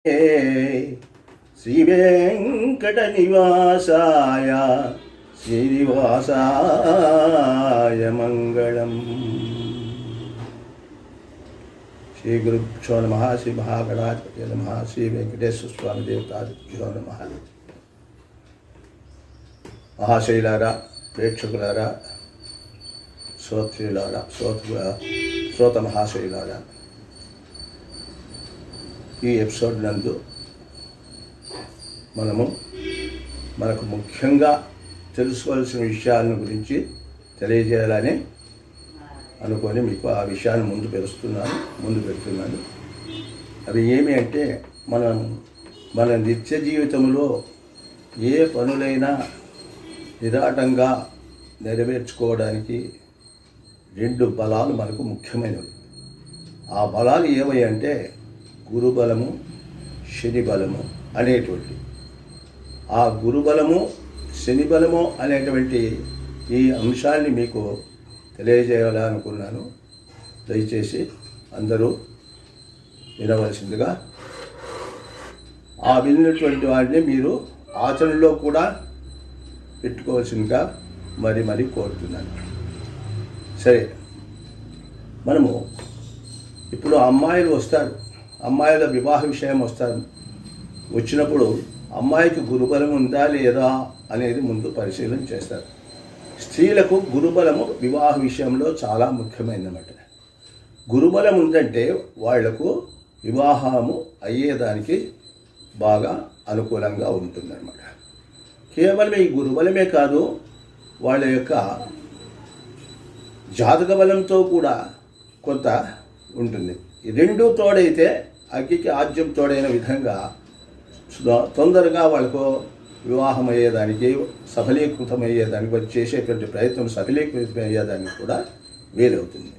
శ్రీ వెంకట నివాసాయ శ్రీనివాసాయ మంగళం. శ్రీ గురుభ్యో నమః. శ్రీ మహాగణాధిపతయే నమః. శ్రీ వెంకటేశ్వర స్వామి దేవతాభ్యో నమః. మహాశైలారా, ప్రేక్షకులారా, శ్రోత్రులారా, శ్రోత మహాశైలారా, ఈ ఎపిసోడ్ నందు మనకు ముఖ్యంగా తెలుసుకోవాల్సిన విషయాలను గురించి తెలియజేయాలని అనుకొని మీకు ఆ విషయాన్ని ముందు పెడుతున్నాను. అవి ఏమి అంటే, మన నిత్య జీవితంలో ఏ పనులైనా నిరాటంగా నెరవేర్చుకోవడానికి 2 బలాలు మనకు ముఖ్యమైనవి. ఆ బలాలు ఏవై అంటే గురుబలము, శని బలము అనేటువంటి. ఆ గురుబలము, శని బలము అనేటువంటి ఈ అంశాన్ని మీకు తెలియజేయాలనుకున్నాను. దయచేసి అందరూ వినవలసిందిగా, ఆ విన్నటువంటి వాటిని మీరు ఆచరణలో కూడా పెట్టుకోవాల్సిందిగా మరి కోరుతున్నాను. సరే, మనము ఇప్పుడు అమ్మాయిలు వస్తారు, అమ్మాయిల వివాహ విషయం వచ్చినప్పుడు అమ్మాయికి గురుబలం ఉందా లేదా అనేది ముందు పరిశీలన చేస్తారు. స్త్రీలకు గురుబలము వివాహ విషయంలో చాలా ముఖ్యమైనమాట. గురుబలం ఉందంటే వాళ్లకు వివాహము అయ్యేదానికి బాగా అనుకూలంగా ఉంటుందన్నమాట. కేవలం ఈ గురుబలమే కాదు, వాళ్ళ యొక్క జాతక బలంతో కూడా కొంత ఉంటుంది. ఈ 2 తోడైతే అగ్గికి ఆజ్యం తోడైన విధంగా తొందరగా వాళ్ళకు వివాహం అయ్యేదానికి, సఫలీకృతమయ్యేదానికి, వారు చేసేటువంటి ప్రయత్నం సఫలీకృతమయ్యేదానికి కూడా వీలవుతుంది.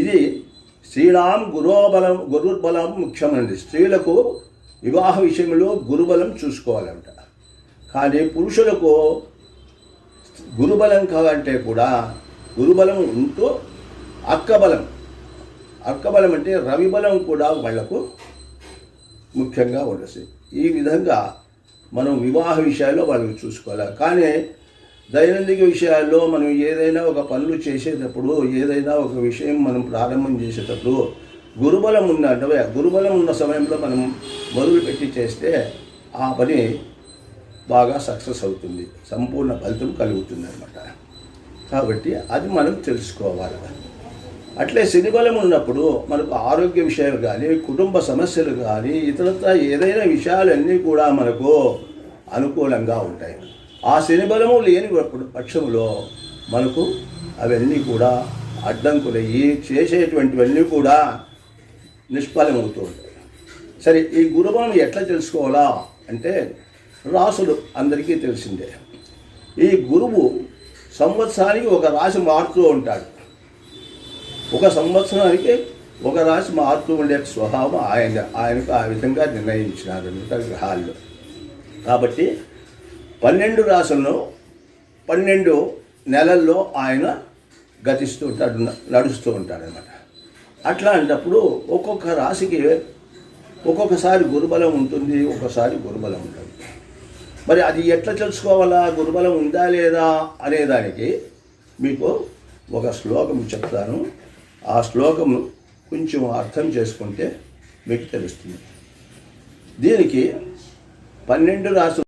ఇది స్త్రీలాం గురుబలం ముఖ్యమండి. స్త్రీలకు వివాహ విషయంలో గురుబలం చూసుకోవాలంట. కానీ పురుషులకు గురుబలం కావాలంటే కూడా గురుబలం ఉంటూ అర్కబలం అంటే రవిబలం కూడా వాళ్లకు ముఖ్యంగా ఉండదు. ఈ విధంగా మనం వివాహ విషయాల్లో వాళ్ళకి చూసుకోవాలి. కానీ దైనందిక విషయాల్లో మనం ఏదైనా ఒక పనులు చేసేటప్పుడు, ఏదైనా ఒక విషయం మనం ప్రారంభం చేసేటప్పుడు గురుబలం ఉన్న సమయంలో మనం మొదలుపెట్టి చేస్తే ఆ పని బాగా సక్సెస్ అవుతుంది, సంపూర్ణ ఫలితం కలుగుతుంది అన్నమాట. కాబట్టి అది మనం తెలుసుకోవాలి. అట్లే శని బలం ఉన్నప్పుడు మనకు ఆరోగ్య విషయాలు కానీ, కుటుంబ సమస్యలు కానీ, ఇతరత్ర ఏదైనా విషయాలన్నీ కూడా మనకు అనుకూలంగా ఉంటాయి. ఆ శని బలము లేని పక్షంలో మనకు అవన్నీ కూడా అడ్డంకులయ్యి చేసేటువంటివన్నీ కూడా నిష్ఫలమవుతూ ఉంటాయి. సరే, ఈ గురుబలం ఎట్లా తెలుసుకోవాలా అంటే, రాసులు అందరికీ తెలిసిందే. ఈ గురువు సంవత్సరానికి ఒక రాశి మారుతూ ఉంటాడు. ఒక సంవత్సరానికి ఒక రాశి మారుతూ ఉండే స్వభావం ఆయనకు ఆ విధంగా నిర్ణయించినారు గ్రహాల్లో. కాబట్టి 12 రాశులను 12 నెలల్లో ఆయన నడుస్తూ ఉంటాడనమాట. అట్లాంటప్పుడు ఒక్కొక్క రాశికి ఒక్కొక్కసారి గురుబలం ఉంటుంది, ఒక్కొక్కసారి గురుబలం ఉంటుంది. మరి అది ఎట్లా తెలుసుకోవాలా, గురుబలం ఉందా లేదా అనేదానికి మీకు ఒక శ్లోకం చెప్తాను. ఆ శ్లోకము కొంచెం అర్థం చేసుకుంటే మీకు తెలుస్తుంది. దీనికి 12 రాశులు